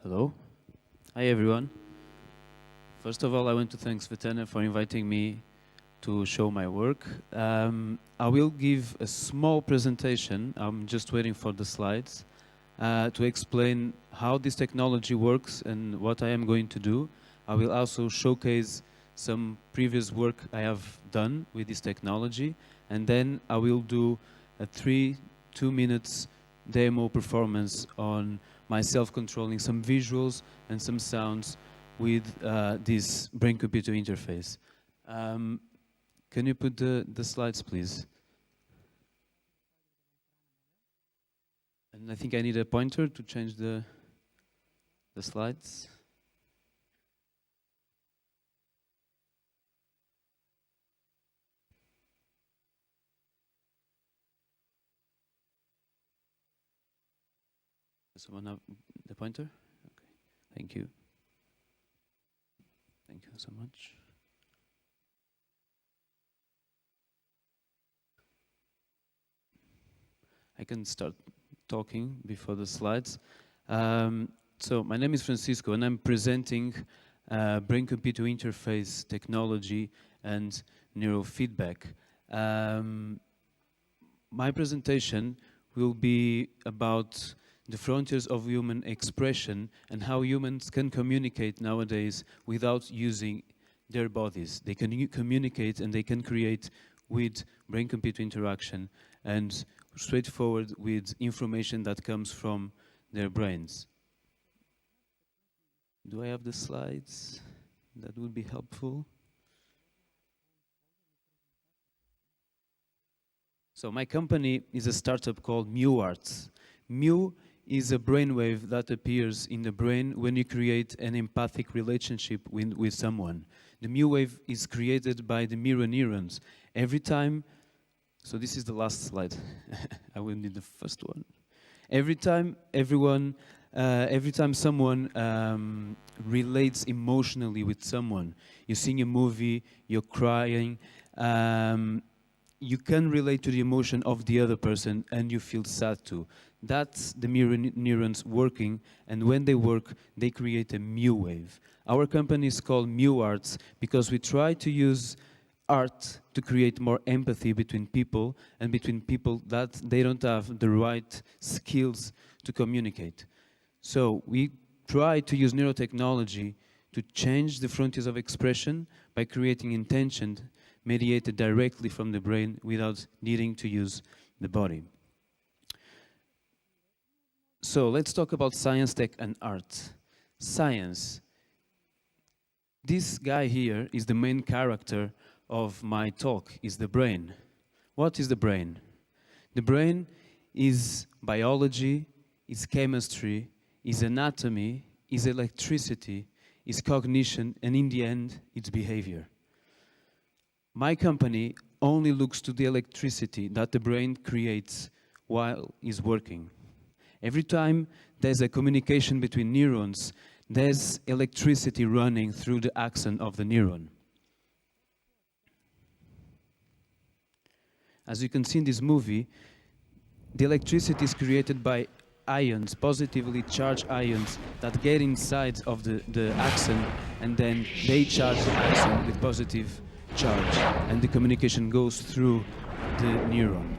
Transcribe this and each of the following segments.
Hello. Hi, everyone. First of all, I want to thank Svetlana for inviting me to show my work. I will give a small presentation. I'm just waiting for the slides to explain how this technology works and what I am going to do. I will also showcase some previous work I have done with this technology, and then I will do a 2 minutes demo performance on myself controlling some visuals and some sounds with this brain-computer interface. Can you put the slides, please? And I think I need a pointer to change the slides. Does someone have the pointer? Okay, thank you. Thank you so much. I can start talking before the slides. So my name is Francisco, and I'm presenting brain-computer interface technology and neurofeedback. My presentation will be about the frontiers of human expression and how humans can communicate nowadays without using their bodies. They can communicate and they can create with brain-computer interaction and straightforward with information that comes from their brains. Do I have the slides? That would be helpful. So my company is a startup called MuArts. Mu is a brainwave that appears in the brain when you create an empathic relationship with someone. The mu wave is created by the mirror neurons. Every time, so this is the last slide. I will need the first one. Every time someone relates emotionally with someone, you're seeing a movie, you're crying, you can relate to the emotion of the other person and you feel sad too. That's the mirror neurons working, and when they work, they create a mu wave. Our company is called MuArts because we try to use art to create more empathy between people and between people that they don't have the right skills to communicate. So we try to use neurotechnology to change the frontiers of expression by creating intention mediated directly from the brain without needing to use the body. So let's talk about science, tech, and art. Science. This guy here is the main character of my talk, is the brain. What is the brain? The brain is biology, is chemistry, is anatomy, is electricity, is cognition, and in the end, it's behavior. My company only looks to the electricity that the brain creates while it's working. Every time there's a communication between neurons, there's electricity running through the axon of the neuron. As you can see in this movie, the electricity is created by ions, positively charged ions, that get inside of the axon, and then they charge the axon with positive charge, and the communication goes through the neuron.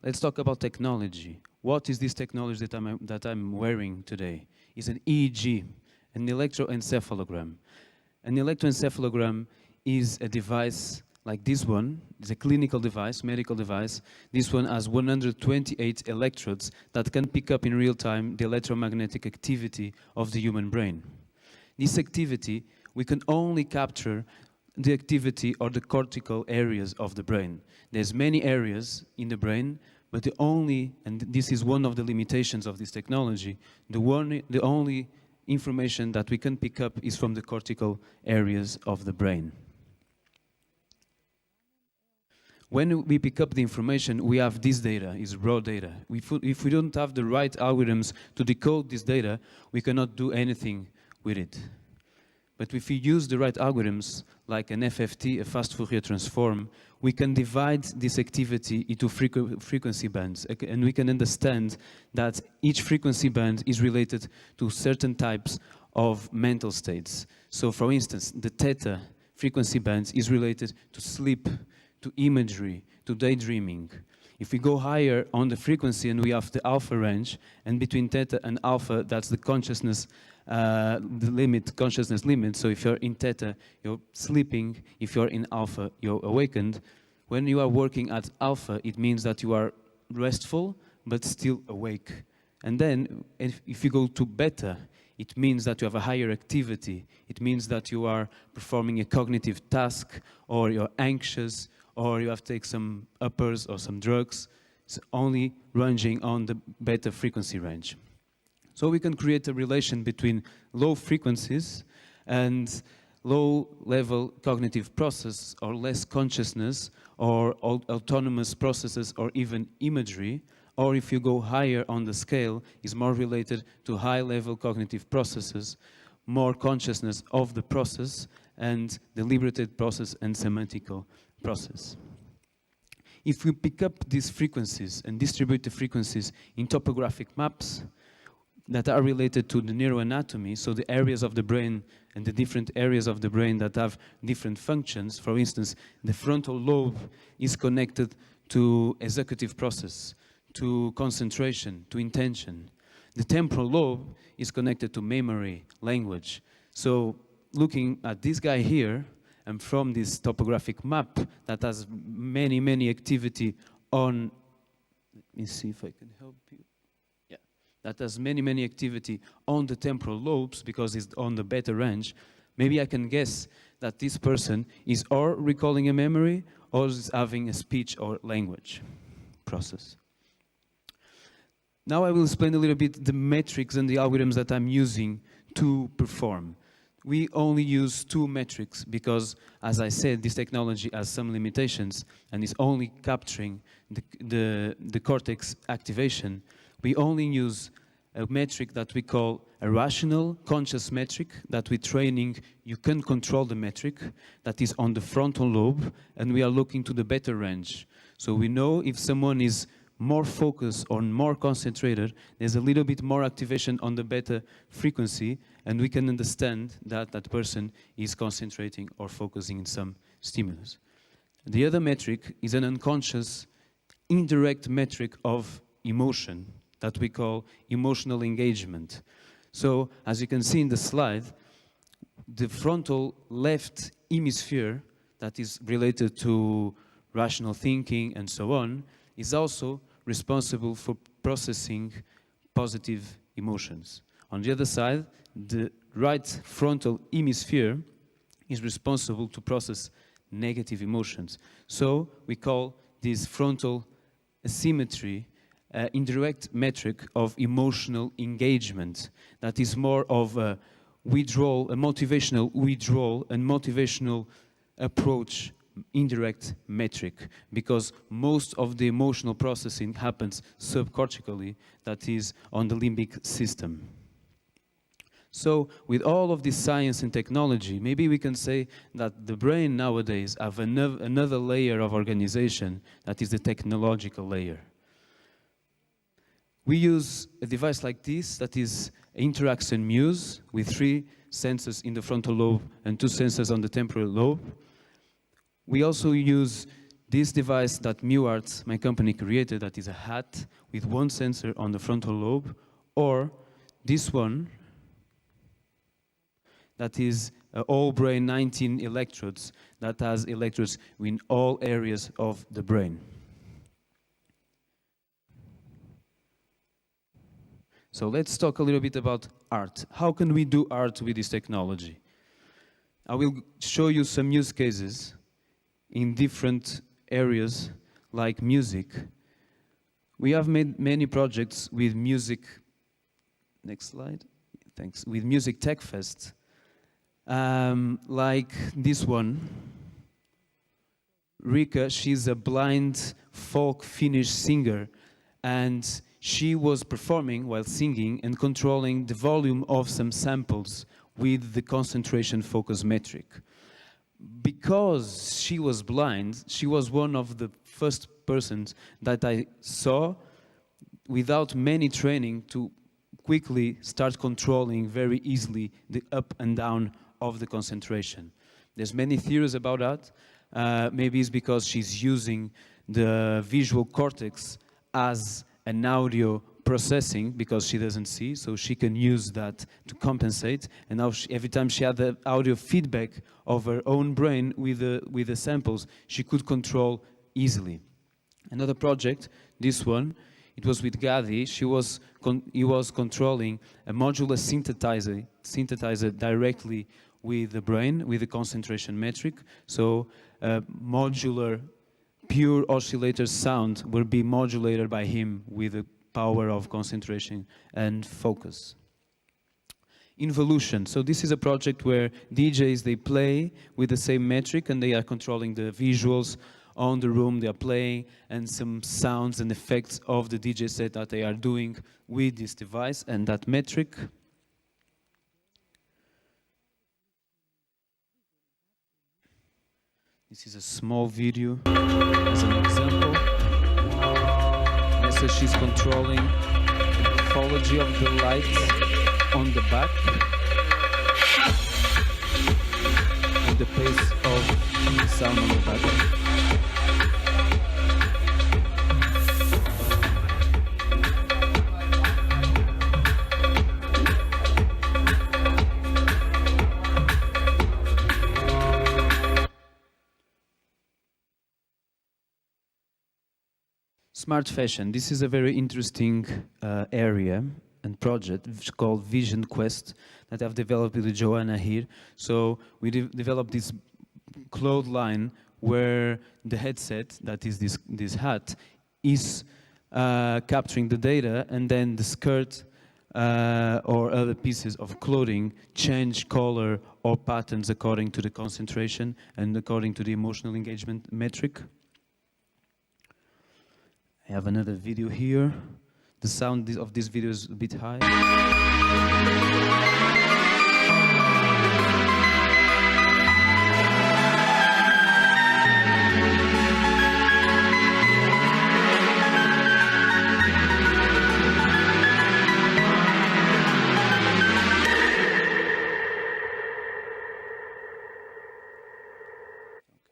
Let's talk about technology. What is this technology that I'm wearing today? It's an EEG, an electroencephalogram. An electroencephalogram is a device like this one. It's a clinical device, medical device. This one has 128 electrodes that can pick up in real time the electromagnetic activity of the human brain. This activity, we can only capture the activity or the cortical areas of the brain. There's many areas in the brain, but the only, and this is one of the limitations of this technology, the only information that we can pick up is from the cortical areas of the brain. When we pick up the information, we have this data, is raw data. If we don't have the right algorithms to decode this data, we cannot do anything with it. But if we use the right algorithms, like an FFT, a fast Fourier transform, we can divide this activity into frequency bands, and we can understand that each frequency band is related to certain types of mental states. So, for instance, the theta frequency band is related to sleep, to imagery, to daydreaming. If we go higher on the frequency and we have the alpha range, and between theta and alpha, that's the consciousness consciousness limit. So if you're in theta, you're sleeping. If you're in alpha, you're awakened. When you are working at alpha, it means that you are restful, but still awake. And then if you go to beta, it means that you have a higher activity. It means that you are performing a cognitive task, or you're anxious, or you have to take some uppers or some drugs. It's only ranging on the beta frequency range. So we can create a relation between low frequencies and low-level cognitive process, or less consciousness, or autonomous processes, or even imagery. Or if you go higher on the scale, is more related to high-level cognitive processes, more consciousness of the process, and deliberated process and semantical process. If we pick up these frequencies and distribute the frequencies in topographic maps that are related to the neuroanatomy, so the areas of the brain and the different areas of the brain that have different functions. For instance, the frontal lobe is connected to executive process, to concentration, to intention. The temporal lobe is connected to memory, language. So looking at this guy here, and from this topographic map that has many activity on, let me see if I can help you. Yeah, that has many activity on the temporal lobes because it's on the beta range. Maybe I can guess that this person is or recalling a memory or is having a speech or language process. Now I will explain a little bit the metrics and the algorithms that I'm using to perform. We only use 2 metrics because, as I said, this technology has some limitations and is only capturing the cortex activation. We only use a metric that we call a rational conscious metric, that with training you can control the metric, that is on the frontal lobe, and we are looking to the beta range. So we know if someone is more focused or more concentrated, there's a little bit more activation on the beta frequency, and we can understand that that person is concentrating or focusing in some stimulus. The other metric is an unconscious, indirect metric of emotion that we call emotional engagement. So, as you can see in the slide, the frontal left hemisphere that is related to rational thinking and so on is also responsible for processing positive emotions. On the other side, the right frontal hemisphere is responsible to process negative emotions. So we call this frontal asymmetry an indirect metric of emotional engagement that is more of a withdrawal, a motivational withdrawal and motivational approach indirect metric, because most of the emotional processing happens subcortically, that is on the limbic system. So with all of this science and technology, maybe we can say that the brain nowadays have another layer of organization, that is the technological layer. We use a device like this, that is interaction Muse, with 3 sensors in the frontal lobe and 2 sensors on the temporal lobe. We also use this device that MuArts, my company, created, that is a hat with 1 sensor on the frontal lobe, or this one, that is all brain 19 electrodes, that has electrodes in all areas of the brain. So let's talk a little bit about art. How can we do art with this technology? I will show you some use cases in different areas, like music. We have made many projects with music. Next slide. Thanks. With Music Tech Fest, like this one. Rika, she's a blind folk Finnish singer, and she was performing while singing and controlling the volume of some samples with the concentration focus metric. Because she was blind, she was one of the first persons that I saw without many training to quickly start controlling very easily the up and down of the concentration. There's many theories about that. Maybe it's because she's using the visual cortex as an audio processing because she doesn't see, so she can use that to compensate. And now every time she had the audio feedback of her own brain with the samples, she could control easily. Another project, this one, it was with Gadi. He was controlling a modular synthesizer directly with the brain, with the concentration metric. So modular pure oscillator sound will be modulated by him with the power of concentration and focus. Involution. So this is a project where DJs, they play with the same metric and they are controlling the visuals on the room they are playing and some sounds and effects of the DJ set that they are doing with this device and that metric. This is a small video as an example. So she's controlling the morphology of the light on the back and the pace of the sound on the back. Smart fashion. This is a very interesting area and project called Vision Quest that I've developed with Joanna here. So we developed this cloth line where the headset, that is this hat, is capturing the data, and then the skirt or other pieces of clothing change color or patterns according to the concentration and according to the emotional engagement metric. I have another video here. The sound of this video is a bit high.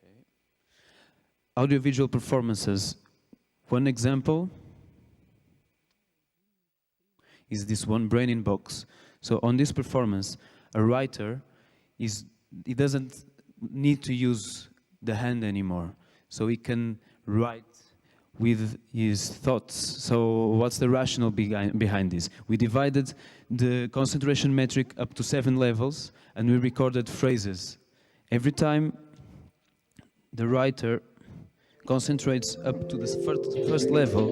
Okay. Audiovisual performances. One example is this one, Brain in Box. So on this performance, a writer he doesn't need to use the hand anymore. So he can write with his thoughts. So what's the rationale behind this? We divided the concentration metric up to 7 levels and we recorded phrases. Every time the writer concentrates up to the first level,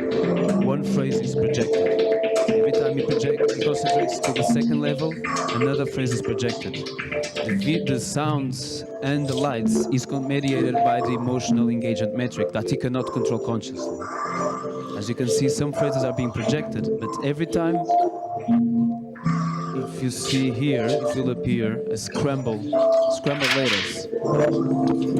one phrase is projected. Every time he concentrates to the second level, another phrase is projected. The sounds and the lights is mediated by the emotional engagement metric that he cannot control consciously. As you can see, some phrases are being projected, but every time, if you see here, it will appear as scrambled letters.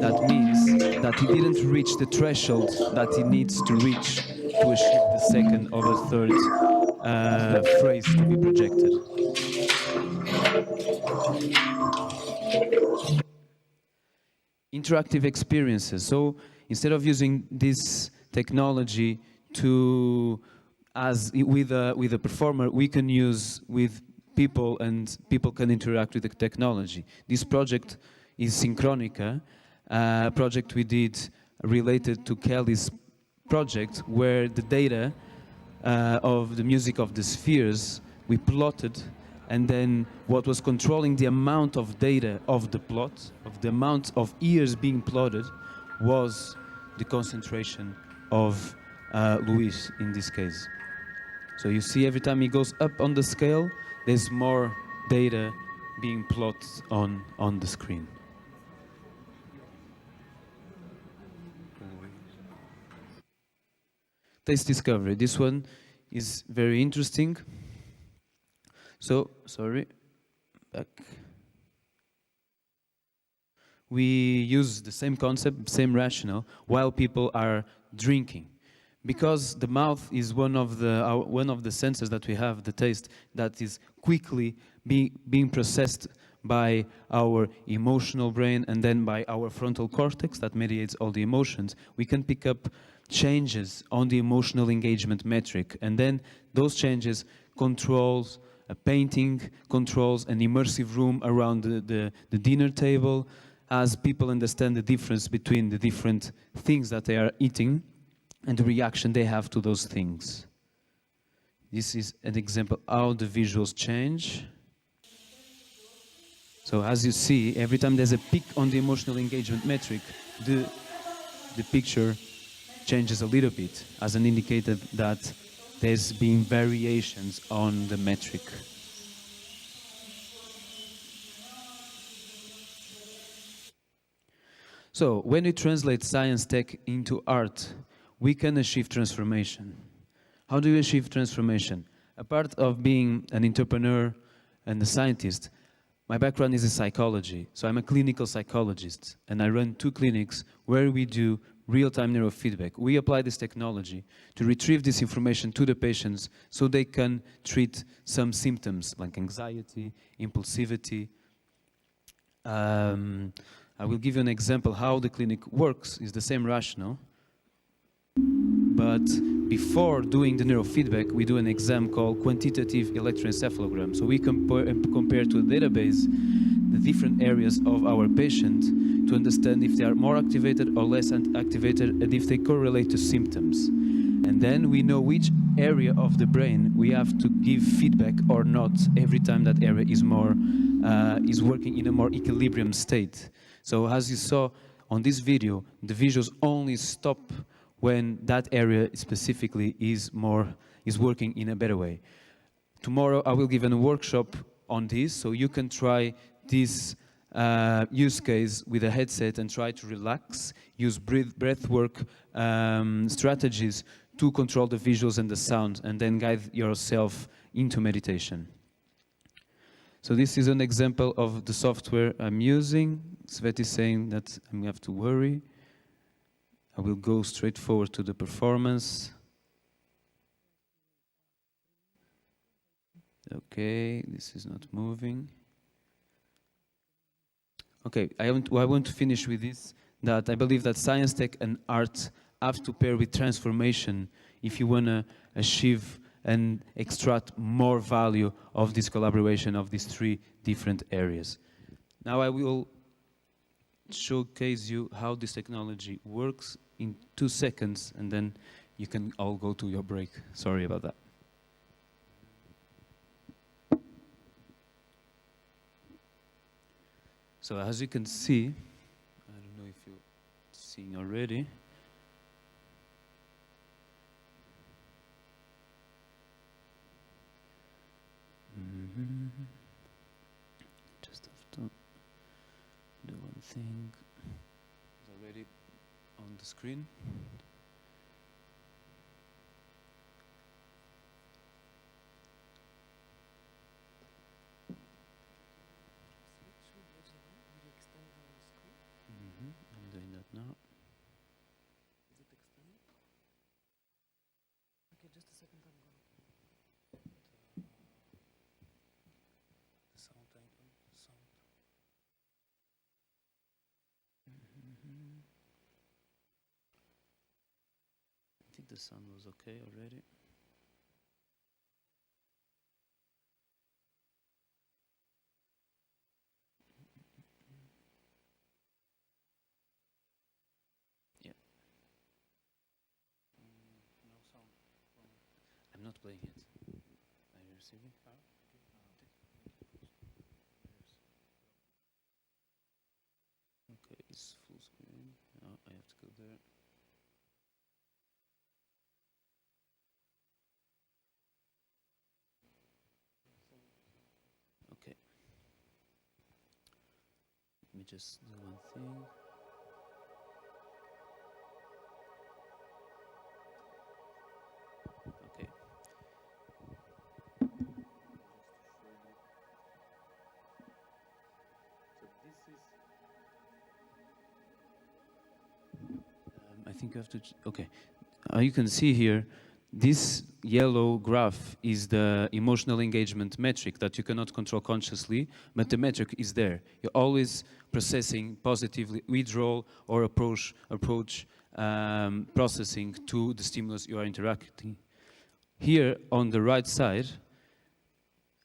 That means that he didn't reach the threshold that he needs to reach to achieve the second or the third phrase to be projected. Interactive experiences. So instead of using this technology with a performer, we can use with people and people can interact with the technology. This project is Synchronica, a project we did related to Kelly's project where the data of the music of the spheres we plotted, and then what was controlling the amount of data of the plot, of the amount of ears being plotted, was the concentration of Luis in this case. So you see every time he goes up on the scale, there's more data being plotted on the screen. Taste discovery. This one is very interesting. So, sorry, back. we use the same concept, same rationale, while people are drinking. Because the mouth is one of the senses that we have, the taste, that is quickly being processed by our emotional brain and then by our frontal cortex that mediates all the emotions. We can pick up changes on the emotional engagement metric, and then those changes controls a painting, controls an immersive room around the dinner table, as people understand the difference between the different things that they are eating and the reaction they have to those things. This is an example how the visuals change. So as you see, every time there's a peak on the emotional engagement metric, the picture changes a little bit as an indicator that there's been variations on the metric. So when we translate science tech into art, we can achieve transformation. How do you achieve transformation? Apart of being an entrepreneur and a scientist, my background is in psychology, so I'm a clinical psychologist, and I run 2 clinics where we do real-time neurofeedback. We apply this technology to retrieve this information to the patients so they can treat some symptoms like anxiety, impulsivity. I will give you an example how the clinic works. It's the same rationale. But before doing the neurofeedback, we do an exam called quantitative electroencephalogram. So we compare to a database the different areas of our patient to understand if they are more activated or less activated and if they correlate to symptoms. And then we know which area of the brain we have to give feedback or not every time that area is working in a more equilibrium state. So as you saw on this video, the visuals only stop when that area specifically is working in a better way. Tomorrow I will give a workshop on this, so you can try this use case with a headset and try to relax, use breath work strategies to control the visuals and the sound, and then guide yourself into meditation. So this is an example of the software I'm using. Svet is saying that I don't have to worry. I will go straight forward to the performance. Okay, this is not moving. Okay, I want to finish with this, that I believe that science, tech, and art have to pair with transformation if you want to achieve and extract more value of this collaboration of these 3 different areas. Now I will showcase you how this technology works in 2 seconds, and then you can all go to your break. Sorry about that. So as you can see, I don't know if you're seeing already. Just have to do one thing. It's already on the screen. I'm doing that now. Is it extended? Okay, just a second, I'm going to. The sound icon, sound. I think the sound was okay already. Yeah. No sound. I'm not playing it. Are you receiving? Okay, it's full screen. Oh, I have to go there. Okay. Let me just do one thing. Okay. So this is think you have to. Okay, you can see here. This yellow graph is the emotional engagement metric that you cannot control consciously, but the metric is there. You're always processing positively, withdrawal or approach processing to the stimulus you are interacting. Here on the right side,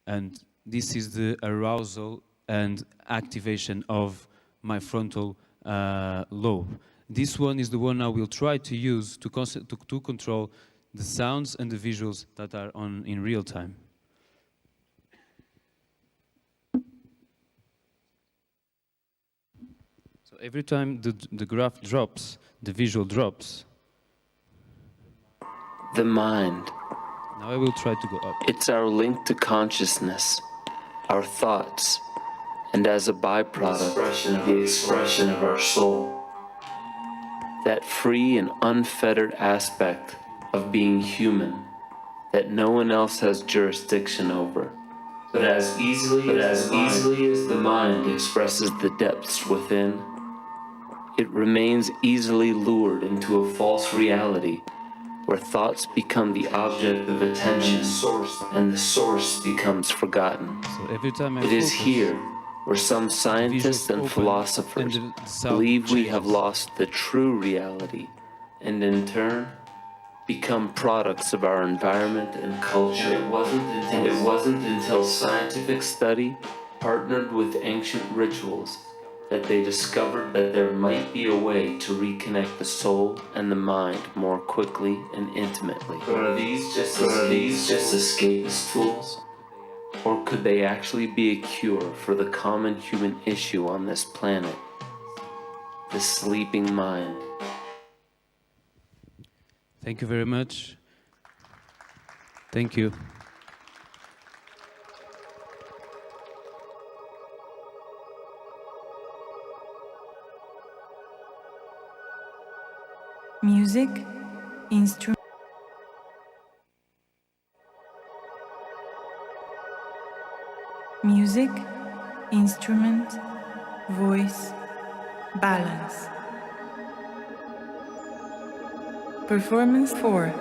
and this is the arousal and activation of my frontal lobe. This one is the one I will try to use to control the sounds and the visuals that are on in real time. So every time the graph drops, the visual drops. The mind. Now I will try to go up. It's our link to consciousness, our thoughts, and as a byproduct, the expression of our soul. That free and unfettered aspect of being human that no one else has jurisdiction over. But as easily as the mind expresses the depths within, it remains easily lured into a false reality where thoughts become the object of attention and the source becomes forgotten. So every time It is here where some scientists and philosophers believe we have lost the true reality and in turn become products of our environment and culture. It wasn't until scientific study partnered with ancient rituals that they discovered that there might be a way to reconnect the soul and the mind more quickly and intimately. But are these just escapist tools? Or could they actually be a cure for the common human issue on this planet? The sleeping mind. Thank you very much. Thank you. Music, instrument. Music, instrument, voice, balance. Performance 4.